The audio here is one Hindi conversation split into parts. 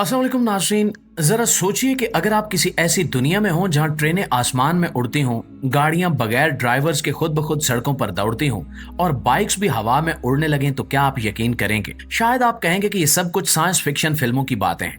अस्सलाम वालेकुम नाज़रीन। जरा सोचिए कि अगर आप किसी ऐसी दुनिया में हों जहां ट्रेनें आसमान में उड़ती हों, गाड़ियां बगैर ड्राइवर्स के खुद ब खुद सड़कों पर दौड़ती हों और बाइक्स भी हवा में उड़ने लगें, तो क्या आप यकीन करेंगे? शायद आप कहेंगे कि ये सब कुछ साइंस फिक्शन फिल्मों की बातें हैं,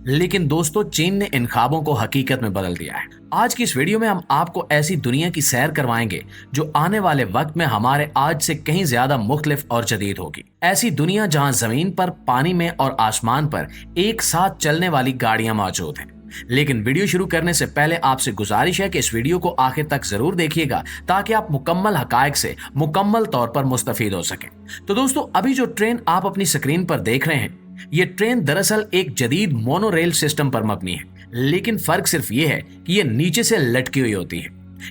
लेकिन दोस्तों चीन ने इन ख्वाबों को हकीकत में बदल दिया है। आज की इस वीडियो में हम आपको ऐसी दुनिया की सैर करवाएंगे जो आने वाले वक्त में हमारे आज से कहीं ज्यादा मुख्तलिफ और जदीद होगी। ऐसी दुनिया जहां जमीन पर, पानी में और आसमान पर एक साथ चलने वाली गाड़ियां मौजूद हैं। लेकिन वीडियो शुरू करने से पहले आपसे गुजारिश है कि इस वीडियो को आखिर तक जरूर देखिएगा ताकि आप मुकम्मल हकायक से मुकम्मल तौर पर मुस्तफीद हो सकें। तो दोस्तों, अभी जो ट्रेन आप अपनी स्क्रीन पर देख रहे हैं, ये ट्रेन दरअसल एक जदीद मोनोरेल सिस्टम पर मबनी है, लेकिन फर्क सिर्फ ये है कि ये नीचे से लटकी हुई होती है,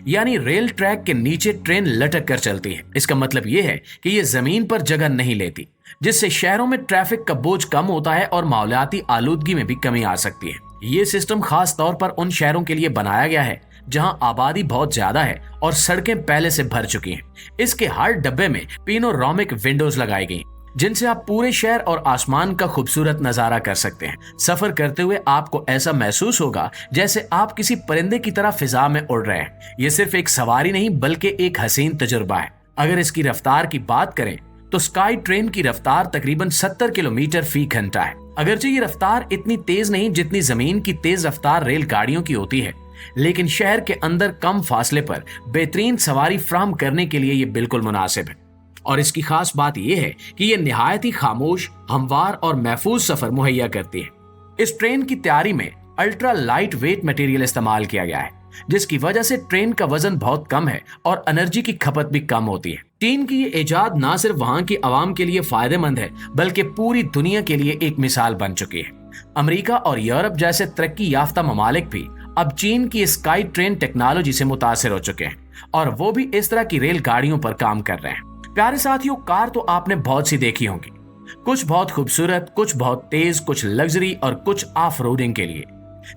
यानी रेल ट्रैक के नीचे ट्रेन लटक कर चलती है। इसका मतलब ये है कि ये जमीन पर जगह नहीं लेती, जिससे शहरों में ट्रैफिक का बोझ कम होता है और माहौलियाती आलूदगी में भी कमी आ सकती है। ये सिस्टम खास तौर पर उन शहरों के लिए बनाया गया है जहां आबादी बहुत ज्यादा है और सड़कें पहले से भर चुकी हैं। इसके हर डब्बे में पेनोरामिक विंडोज लगाई गई, जिनसे आप पूरे शहर और आसमान का खूबसूरत नजारा कर सकते हैं। सफर करते हुए आपको ऐसा महसूस होगा जैसे आप किसी परिंदे की तरह फिजा में उड़ रहे हैं। ये सिर्फ एक सवारी नहीं बल्कि एक हसीन तजुर्बा है। अगर इसकी रफ्तार की बात करें तो स्काई ट्रेन की रफ्तार तकरीबन 70 किलोमीटर फी घंटा है। अगरचे ये रफ्तार इतनी तेज नहीं जितनी जमीन की तेज रफ्तार रेलगाड़ियों की होती है, लेकिन शहर के अंदर कम फासले पर बेहतरीन सवारी फ्राहम करने के लिए ये बिल्कुल मुनासिब है। और इसकी खास बात यह है कि यह निहायत ही खामोश, हमवार और महफूज सफर मुहैया करती है। इस ट्रेन की तैयारी में अल्ट्रा लाइट वेट मटेरियल इस्तेमाल किया गया है, जिसकी वजह से ट्रेन का वजन बहुत कम है और एनर्जी की खपत भी कम होती है। चीन की ये इजाद न सिर्फ वहां की आवाम के लिए फायदेमंद है बल्कि पूरी दुनिया के लिए एक मिसाल बन चुकी है। अमेरिका और यूरोप जैसे तरक्की याफ्ता ममालिक भी अब चीन की स्काई ट्रेन टेक्नोलॉजी से मुतासिर हो चुके हैं और वो भी इस तरह की रेलगाड़ियों पर काम कर रहे हैं। प्यारे साथियों, कार तो आपने बहुत सी देखी होंगी, कुछ बहुत खूबसूरत, कुछ बहुत तेज, कुछ लग्जरी और कुछ ऑफ रोडिंग के लिए।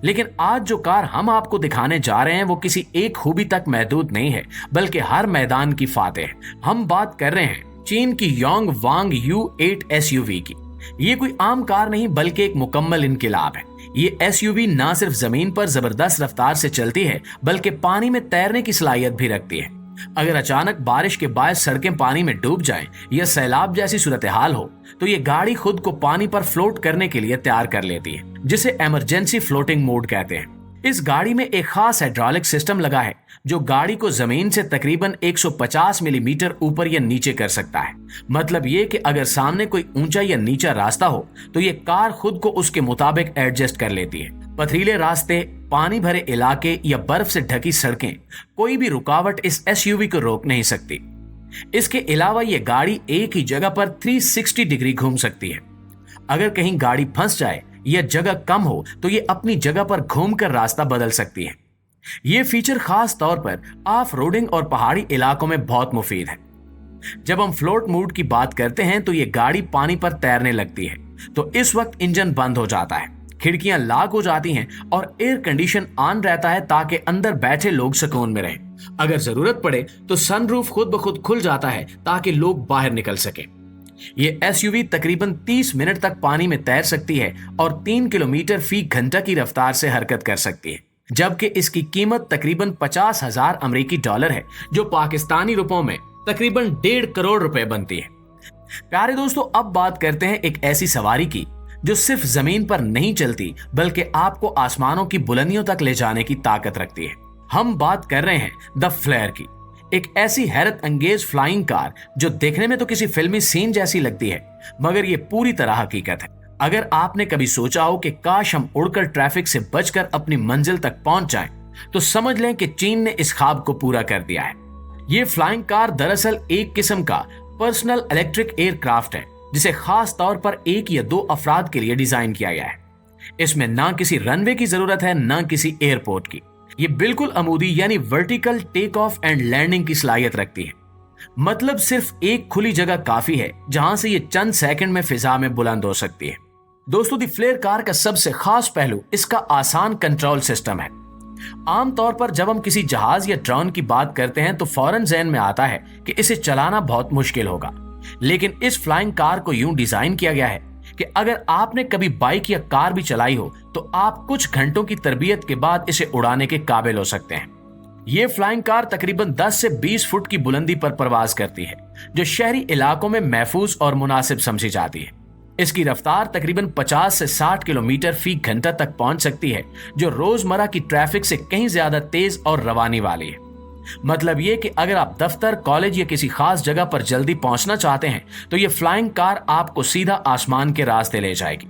लेकिन आज जो कार हम आपको दिखाने जा रहे हैं वो किसी एक खूबी तक महदूद नहीं है बल्कि हर मैदान की फातेह है। हम बात कर रहे हैं चीन की योंग वांग U8 SUV की। ये कोई आम कार नहीं बल्कि एक मुकम्मल इनकिलाब है। ये SUV ना सिर्फ जमीन पर जबरदस्त रफ्तार से चलती है बल्कि पानी में तैरने की सलाहियत भी रखती है। अगर अचानक बारिश के बाद सड़कें पानी में डूब जाएं या सैलाब जैसी सूरत हाल हो तो ये गाड़ी खुद को पानी पर फ्लोट करने के लिए तैयार कर लेती है, जिसे इमरजेंसी फ्लोटिंग मोड कहते हैं। इस गाड़ी में एक खास हाइड्रोलिक सिस्टम लगा है जो गाड़ी को जमीन से तकरीबन 150 मिलीमीटर ऊपर या नीचे कर सकता है। मतलब ये कि अगर सामने कोई ऊंचा या नीचा रास्ता हो तो ये कार खुद को उसके मुताबिक एडजस्ट कर लेती है। पथरीले रास्ते, पानी भरे इलाके या बर्फ से ढकी सड़कें, कोई भी रुकावट इस SUV को रोक नहीं सकती। इसके अलावा ये गाड़ी एक ही जगह पर 360 डिग्री घूम सकती है। अगर कहीं गाड़ी फंस जाए या जगह कम हो तो ये अपनी जगह पर घूमकर रास्ता बदल सकती है। ये फीचर खास तौर पर ऑफ रोडिंग और पहाड़ी इलाकों में बहुत मुफीद है। जब हम फ्लोट मोड की बात करते हैं तो ये गाड़ी पानी पर तैरने लगती है, तो इस वक्त इंजन बंद हो जाता है, खिड़कियां लॉक हो जाती हैं और एयर कंडीशन ऑन रहता है ताकि अंदर बैठे लोग सुकून में रहें। अगर जरूरत पड़े तो सनरूफ खुद ब खुद खुल जाता है ताकि लोग बाहर निकल सकें। ये SUV तकरीबन 30 मिनट तक पानी में तैर सकती है और 3 किलोमीटर फी घंटा की रफ्तार से हरकत कर सकती है, जबकि इसकी कीमत तकरीबन 50,000 अमेरिकी डॉलर है, जो पाकिस्तानी रुपयों में तकरीबन 1.5 करोड़ रुपए बनती है। प्यारे दोस्तों, अब बात करते हैं एक ऐसी सवारी की जो सिर्फ जमीन पर नहीं चलती बल्कि आपको आसमानों की बुलंदियों तक ले जाने की ताकत रखती है। हम बात कर रहे हैं द फ्लेयर की, एक ऐसी हैरत अंगेज फ्लाइंग कार जो देखने में तो किसी फिल्मी सीन जैसी लगती है, मगर ये पूरी तरह हकीकत है। अगर आपने कभी सोचा हो कि काश हम उड़कर ट्रैफिक से बचकर अपनी मंजिल तक पहुंच जाएं, तो समझ लें कि चीन ने इस ख्वाब को पूरा कर दिया है। ये फ्लाइंग कार दरअसल एक किस्म का पर्सनल इलेक्ट्रिक एयरक्राफ्ट है जिसे खास तौर पर एक या दो अफराद के लिए डिजाइन किया गया है। इसमें ना किसी रनवे की जरूरत है ना किसी एयरपोर्ट की। ये बिल्कुल अमूदी यानी vertical take off and landing की सलाहियत रखती है। मतलब सिर्फ एक खुली जगह काफी है जहां से ये चंद सेकंड में फिजा में बुलंद हो सकती है। दोस्तों, दी फ्लेयर कार का सबसे खास पहलू इसका आसान कंट्रोल सिस्टम है। आमतौर पर जब हम किसी जहाज या ड्रोन की बात करते हैं तो फौरन ज़हन में आता है कि इसे चलाना बहुत मुश्किल होगा, लेकिन इस फ्लाइंग कार को यूं डिजाइन किया गया है कि अगर आपने कभी बाइक या कार भी चलाई हो तो आप कुछ घंटों की तरबियत के बाद इसे उड़ाने के काबिल हो सकते हैं। ये फ्लाइंग कार तकरीबन 10 से 20 फुट की बुलंदी पर परवाज करती है, जो शहरी इलाकों में महफूज और मुनासिब समझी जाती है। इसकी रफ्तार तकरीबन 50 से 60 किलोमीटर फी घंटा तक पहुंच सकती है, जो रोजमर्रा की ट्रैफिक से कहीं ज्यादा तेज और रवानी वाली है। मतलब ये कि अगर आप दफ्तर, कॉलेज या किसी खास जगह पर जल्दी पहुंचना चाहते हैं तो ये फ्लाइंग कार आपको सीधा आसमान के रास्ते ले जाएगी।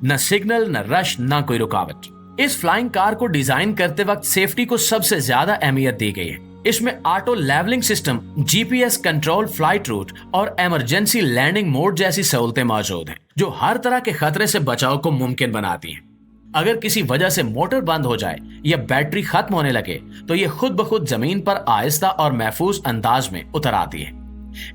न सिग्नल, न रश, न कोई रुकावट। इस फ्लाइंग कार को डिजाइन करते वक्त सेफ्टी को सबसे ज्यादा अहमियत दी गई है। इसमें auto levelling system, GPS control flight route और इमरजेंसी लैंडिंग मोड जैसी सहूलतें मौजूद हैं, जो हर तरह के खतरे से बचाव को मुमकिन बनाती हैं। अगर किसी वजह से मोटर बंद हो जाए या बैटरी खत्म होने लगे तो ये खुद ब खुद जमीन पर आहिस्ता और महफूज अंदाज में उतर आती है।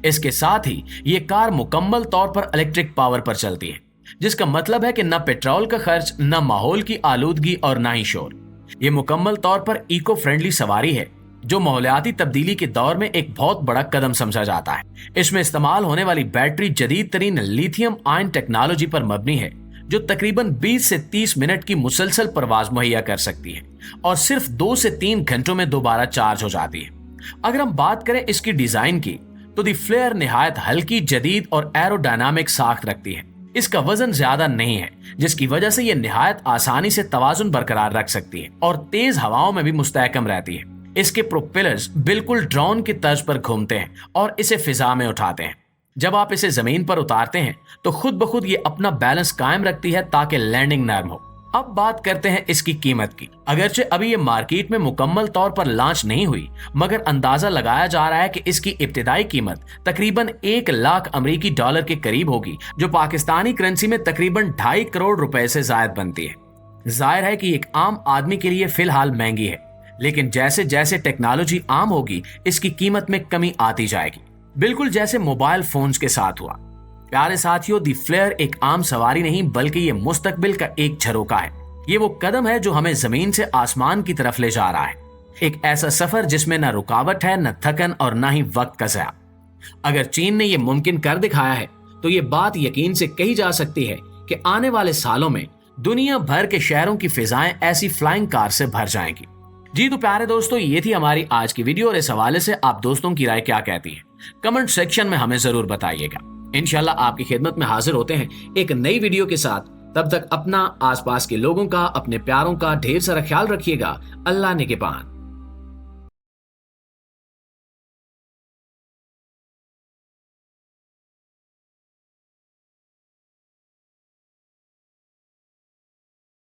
इसके साथ ही ये कार मुकम्मल तौर पर इलेक्ट्रिक पावर पर चलती है, जिसका मतलब है कि न पेट्रोल का खर्च, न माहौल की आलूदगी और न ही शोर। ये मुकम्मल तौर पर इको फ्रेंडली सवारी है, जो माहौलियाती तब्दीली के दौर में एक बहुत बड़ा कदम समझा जाता है। इसमें इस्तेमाल होने वाली बैटरी जदीद तरीन लिथियम आयन टेक्नोलॉजी पर मबनी है, जो तकरीबन 20 से 30 मिनट की मुसलसल परवाज मुहैया कर सकती है और सिर्फ 2 से 3 घंटों में दोबारा चार्ज हो जाती है। अगर हम बात करें इसकी डिजाइन की तो दी फ्लेयर निहायत हल्की, जदीद और एरोडायनामिक साख्त रखती है। इसका वजन ज्यादा नहीं है, जिसकी वजह से यह निहायत आसानी से तवाजुन बरकरार रख सकती है और तेज हवाओं में भी मुस्तहकम रहती है। इसके प्रोपेलर्स बिल्कुल ड्रोन की तर्ज पर घूमते हैं और इसे फिजा में उठाते हैं। जब आप इसे जमीन पर उतारते हैं तो खुद ब खुद ये अपना बैलेंस कायम रखती है ताकि लैंडिंग नरम हो। अब बात करते हैं इसकी कीमत की। अगरचे अभी ये मार्केट में मुकम्मल तौर पर लॉन्च नहीं हुई, मगर अंदाजा लगाया जा रहा है कि इसकी इब्तिदाई कीमत तकरीबन 1 लाख अमरीकी डॉलर के करीब होगी, जो पाकिस्तानी करेंसी में तकरीबन 2.5 करोड़ रुपए से जायद बनती है। जाहिर है कि एक आम आदमी के लिए फिलहाल महंगी है, लेकिन जैसे जैसे टेक्नोलॉजी आम होगी इसकी कीमत में कमी आती जाएगी, बिल्कुल जैसे मोबाइल फोन्स के साथ हुआ। प्यारे साथियों, दी फ्लेयर एक आम सवारी नहीं बल्कि ये मुस्तकबिल का एक झरोका है। ये वो कदम है जो हमें जमीन से आसमान की तरफ ले जा रहा है। एक ऐसा सफर जिसमें न रुकावट है, न थकन और न ही वक्त का ज़या। अगर चीन ने ये मुमकिन कर दिखाया है तो ये बात यकीन से कही जा सकती है कि आने वाले सालों में दुनिया भर के शहरों की फिजाएं ऐसी फ्लाइंग कार से भर जाएंगी। जी तो प्यारे दोस्तों, ये थी हमारी आज की वीडियो और इस हवाले से आप दोस्तों की राय क्या कहती है कमेंट सेक्शन में हमें जरूर बताइएगा। इंशाल्लाह आपकी खिदमत में हाजिर होते हैं एक नई वीडियो के साथ। तब तक अपना, आसपास के लोगों का, अपने प्यारों का ढेर सारा ख्याल रखिएगा। अल्लाह निगहबान।